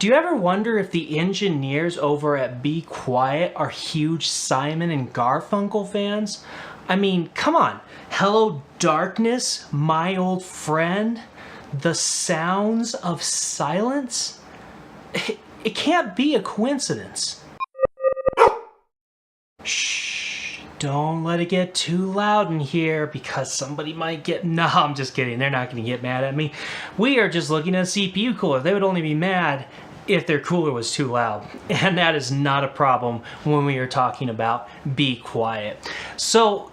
Do you ever wonder if the engineers over at Be Quiet are huge Simon and Garfunkel fans? I mean, come on. Hello, darkness, my old friend. The sounds of silence? It can't be a coincidence. Shh, don't let it get too loud in here because somebody might get... No, I'm just kidding. They're not going to get mad at me. We are just looking at a CPU cooler. They would only be mad if their cooler was too loud. And that is not a problem when we are talking about Be Quiet. So,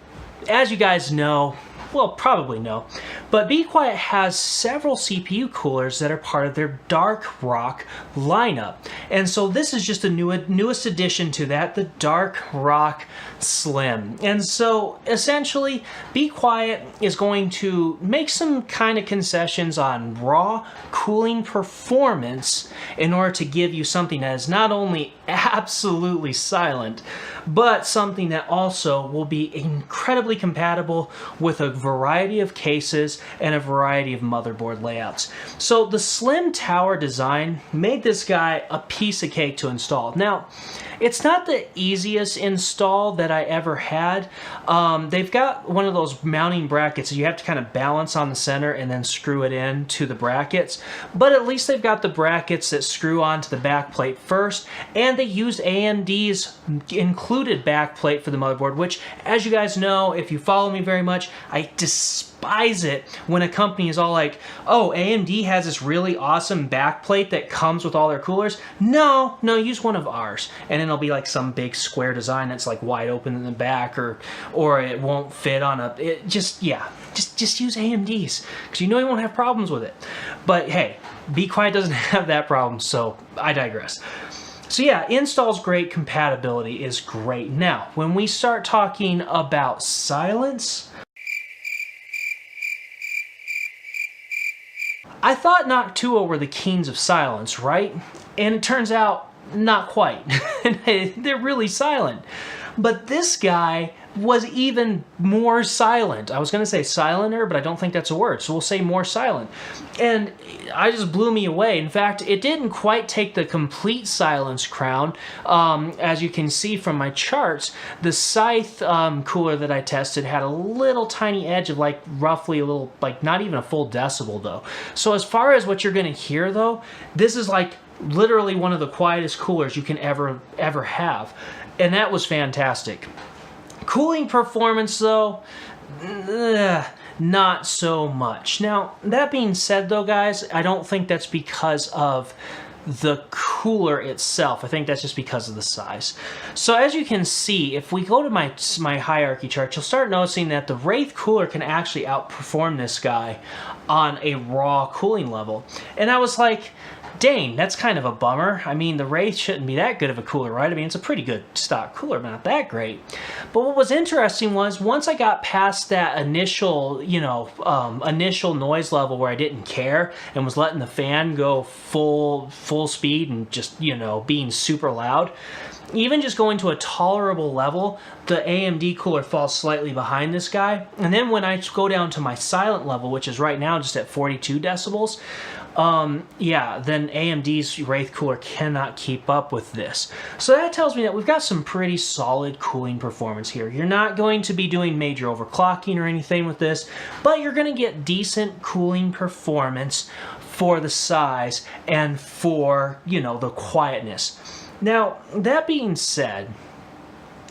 as you guys know, well, probably know, but Be Quiet has several CPU coolers that are part of their Dark Rock lineup. And so this is just the newest addition to that, the Dark Rock Slim. And so essentially, Be Quiet is going to make some kind of concessions on raw cooling performance in order to give you something that is not only absolutely silent, but something that also will be incredibly compatible with a variety of cases and a variety of motherboard layouts. So the slim tower design made this guy a piece of cake to install. Now, it's not the easiest install that I ever had. They've got one of those mounting brackets. You have to kind of balance on the center and then screw it in to the brackets. But at least they've got the brackets that screw onto the back plate first, and they use AMD's included back plate for the motherboard, which, as you guys know, if you follow me very much, I despise it when a company is all like, oh, AMD has this really awesome back plate that comes with all their coolers. No, use one of ours. And then it'll be like some big square design that's like wide open in the back, or it won't fit on just use AMD's, because you know you won't have problems with it. But hey, Be Quiet doesn't have that problem, so I digress. So yeah, install's great, compatibility is great. Now, when we start talking about silence, I thought Noctua were the kings of silence, right? And it turns out, not quite. They're really silent. But this guy was even more silent. I was going to say silenter, but I don't think that's a word, so we'll say more silent. And it just blew me away. In fact, it didn't quite take the complete silence crown. As you can see from my charts, the Scythe cooler that I tested had a little tiny edge of like roughly a little, like not even a full decibel though. So as far as what you're going to hear though, this is like literally one of the quietest coolers you can ever have. And that was fantastic. Cooling performance though, not so much. Now, that being said though, guys, I don't think that's because of the cooler itself. I think that's just because of the size. So as you can see, if we go to my hierarchy chart, you'll start noticing that the Wraith cooler can actually outperform this guy on a raw cooling level. And I was like, dang, that's kind of a bummer. I mean, the Wraith shouldn't be that good of a cooler, right? I mean, it's a pretty good stock cooler, but not that great. But what was interesting was once I got past that initial, initial noise level where I didn't care and was letting the fan go full speed and just, being super loud, even just going to a tolerable level, the AMD cooler falls slightly behind this guy. And then when I go down to my silent level, which is right now just at 42 decibels, then AMD's Wraith cooler cannot keep up with this. So that tells me that we've got some pretty solid cooling performance here. You're not going to be doing major overclocking or anything with this, but you're going to get decent cooling performance for the size and for, the quietness. Now, that being said,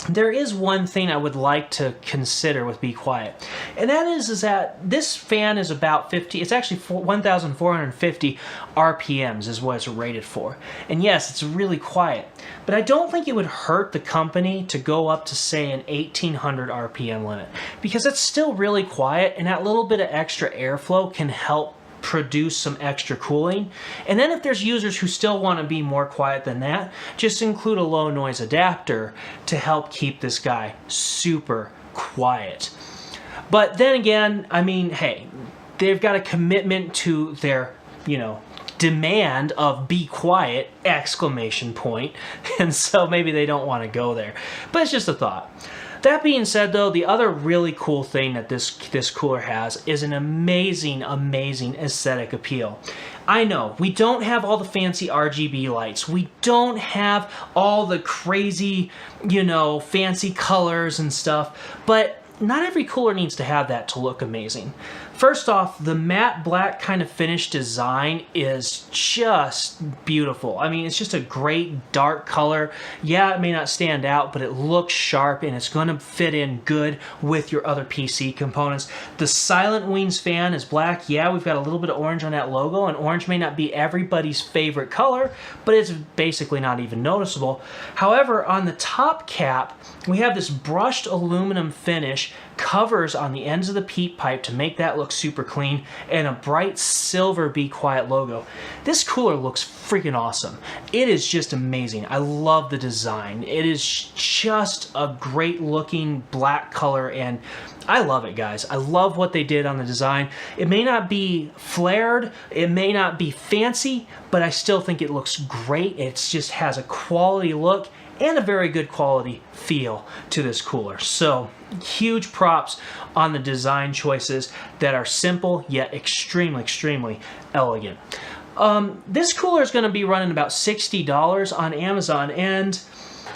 there is one thing I would like to consider with Be Quiet, and that is that this fan is about 50, it's actually 1,450 RPMs is what it's rated for. And yes, it's really quiet, but I don't think it would hurt the company to go up to, say, an 1,800 RPM limit, because it's still really quiet, and that little bit of extra airflow can help produce some extra cooling. And then if there's users who still want to be more quiet than that, just include a low noise adapter to help keep this guy super quiet. But then again, I mean, hey, they've got a commitment to their, demand of Be Quiet, ! And so maybe they don't want to go there. But it's just a thought. That being said, though, the other really cool thing that this cooler has is an amazing, amazing aesthetic appeal. I know, we don't have all the fancy RGB lights. We don't have all the crazy, you know, fancy colors and stuff, but not every cooler needs to have that to look amazing. First off, the matte black kind of finish design is just beautiful. I mean, it's just a great dark color. Yeah, it may not stand out, but it looks sharp and it's going to fit in good with your other PC components. The Silent Wings fan is black. Yeah, we've got a little bit of orange on that logo, and orange may not be everybody's favorite color, but it's basically not even noticeable. However, on the top cap, we have this brushed aluminum finish, covers on the ends of the PEEK pipe to make that look super clean, and a bright silver Be Quiet logo. This cooler looks freaking awesome. It is just amazing. I love the design. It is just a great looking black color, and I love it, guys. I love what they did on the design. It may not be flared, it may not be fancy, but I still think it looks great. It just has a quality look and a very good quality feel to this cooler. So huge props on the design choices that are simple yet extremely, extremely elegant. This cooler is going to be running about $60 on Amazon, and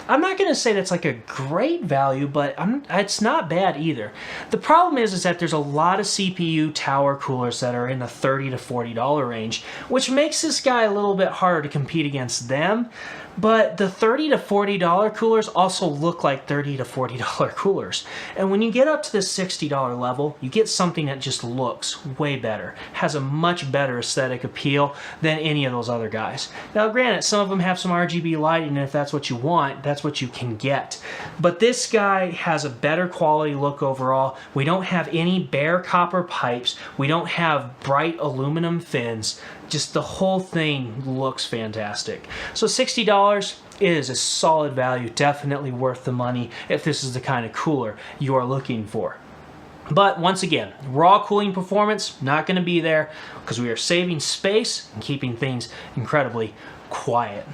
I'm not going to say that's like a great value, but it's not bad either. The problem is that there's a lot of CPU tower coolers that are in the $30 to $40 range, which makes this guy a little bit harder to compete against them. But the $30 to $40 coolers also look like $30 to $40 coolers. And when you get up to the $60 level, you get something that just looks way better, has a much better aesthetic appeal than any of those other guys. Now granted, some of them have some RGB lighting, and if that's what you want, that's what you can get. But this guy has a better quality look overall. We don't have any bare copper pipes. We don't have bright aluminum fins. Just the whole thing looks fantastic. So $60 is a solid value, definitely worth the money if this is the kind of cooler you are looking for. But once again, raw cooling performance, not going to be there because we are saving space and keeping things incredibly quiet.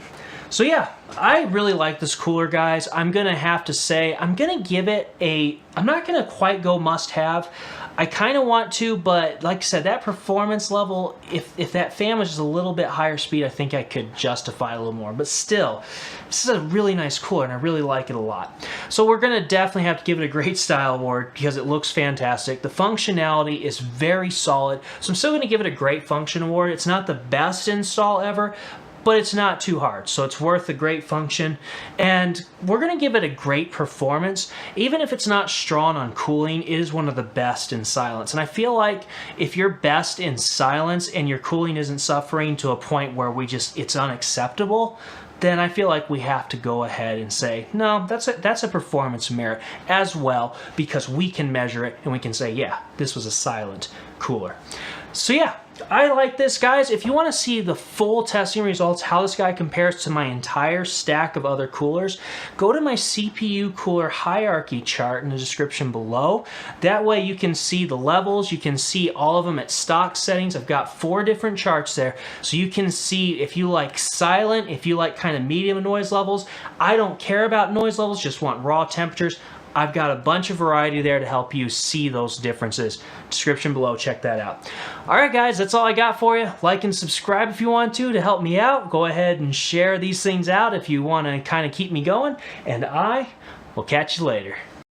So yeah, I really like this cooler, guys. I'm going to have to say, I'm going to give it I'm not going to quite go must-have. I kind of want to, but like I said, that performance level, if that fan was just a little bit higher speed, I think I could justify a little more. But still, this is a really nice cooler, and I really like it a lot. So we're going to definitely have to give it a great style award because it looks fantastic. The functionality is very solid, so I'm still going to give it a great function award. It's not the best install ever, but it's not too hard, so it's worth a great function. And we're going to give it a great performance. Even if it's not strong on cooling, it is one of the best in silence. And I feel like if you're best in silence and your cooling isn't suffering to a point where it's unacceptable, then I feel like we have to go ahead and say, no, that's a performance merit as well, because we can measure it and we can say, yeah, this was a silent cooler. So yeah, I like this, guys. If you want to see the full testing results, how this guy compares to my entire stack of other coolers, go to my CPU cooler hierarchy chart in the description below. That way you can see the levels, you can see all of them at stock settings. I've got 4 different charts there, so you can see if you like silent, if you like kind of medium noise levels. I don't care about noise levels, just want raw temperatures. I've got a bunch of variety there to help you see those differences. Description below, check that out. Alright guys, that's all I got for you. Like and subscribe if you want to help me out. Go ahead and share these things out if you want to kind of keep me going. And I will catch you later.